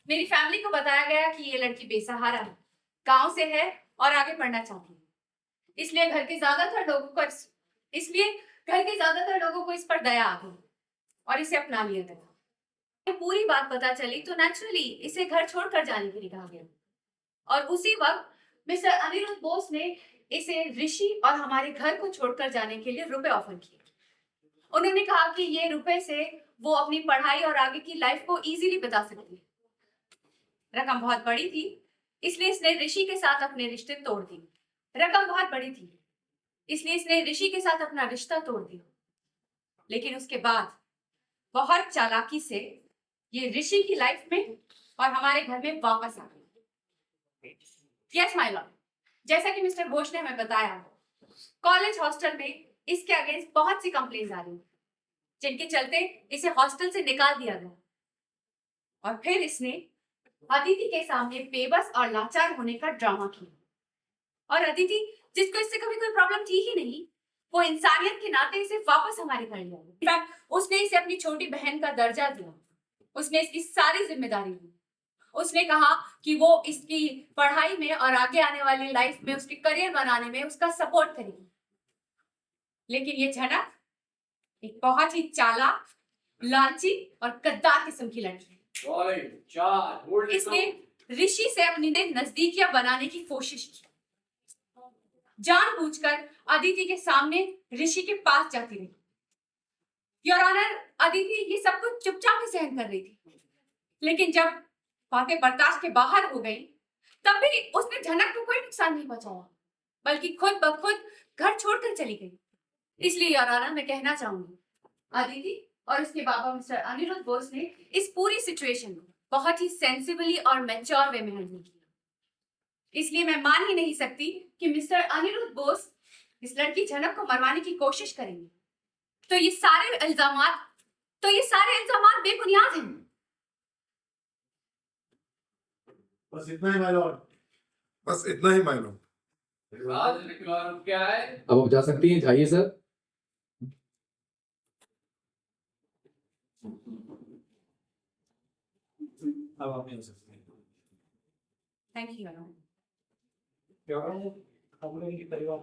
मेरी फैमिली को बताया गया कि ये लड़की बेसहारा है, गांव से है और आगे पढ़ना चाहती है। इसलिए घर के ज्यादातर लोगों को इस पर दया आ गई और इसे अपना लिया गया। पूरी बात पता चली तो नेचुरली इसे घर छोड़कर जाने के लिए कहा गया और उसी वक्त मिस्टर अनिरुद्ध बोस ने इसे ऋषि और हमारे घर को छोड़कर जाने के लिए रुपए ऑफर किए। उन्होंने कहा कि ये रुपए से वो अपनी पढ़ाई और आगे की लाइफ को इजीली बता सकती है। रकम बहुत बड़ी थी, इसलिए इसने ऋषि के साथ अपने रिश्ते तोड़ दिए। रकम बहुत बड़ी थी, इसलिए इसने ऋषि के साथ अपना रिश्ता तोड़ दिया। लेकिन उसके बाद बहुत चालाकी से ये ऋषि की लाइफ में और हमारे घर में वापस आ गई। यस माय लॉर्ड, जैसा कि मिस्टर घोष ने हमें बताया, कॉलेज हॉस्टल में इसके अगेंस्ट बहुत सी कंप्लेंट्स आ रही हैं, जिनके चलते इसे हॉस्टल से निकाल दिया गया। और फिर इसने अदिति के सामने बेबस और लाचार होने का ड्रामा किया। और अदिति, जिसको इससे कभी कोई प्रॉब्लम थी ही नहीं, वो इंसानियत के नाते इसे वापस हमारे घर ले आई। इनफैक्ट उसने इसे अपनी छोटी बहन का दर्जा दिया, उसने इसकी सारी जिम्मेदारी ली। उसने कहा कि वो इसकी पढ़ाई में और आगे आने वाली लाइफ में उसके करियर बनाने में उसका सपोर्ट करेगी। लेकिन ये झनक एक बहुत ही चालाक, लालची और गद्दार किस्म की लड़की है। इसने ऋषि से अपनी नजदीकियां बनाने की कोशिश की, जानबूझकर अदिति के सामने ऋषि के पास जाती रही। योर ऑनर, अदिति ये सब कुछ चुपचाप ही सहन कर रही थी, लेकिन जब बातें बर्दाश्त के बाहर हो गई, तब भी उसने झनक को कोई नुकसान नहीं पहुंचाया, बल्कि खुद ब खुद घर छोड़कर चली गई। इसलिए योर ऑनर, मैं कहना चाहूंगी, अदिति और उसके बाबा मिस्टर अनिरुद्ध बोस ने इस पूरी सिचुएशन को बहुत ही सेंसिबली और मैच्योर वे में हैंडल किया। इसलिए मैं मान ही नहीं सकती कि मिस्टर अनिरुद्ध बोस इस लड़की झनक को मरवाने की कोशिश करेंगे। तो ये सारे इल्जामात बेबुनियाद हैं। बस इतना ही माय लॉर्ड, बस इतना ही माय लॉर्ड। क्या है? अब आप जा सकती हैं, जाइए सर। अब आप मिल सकते हैं। Thank you. क्या करूं? हम लोग की परिवार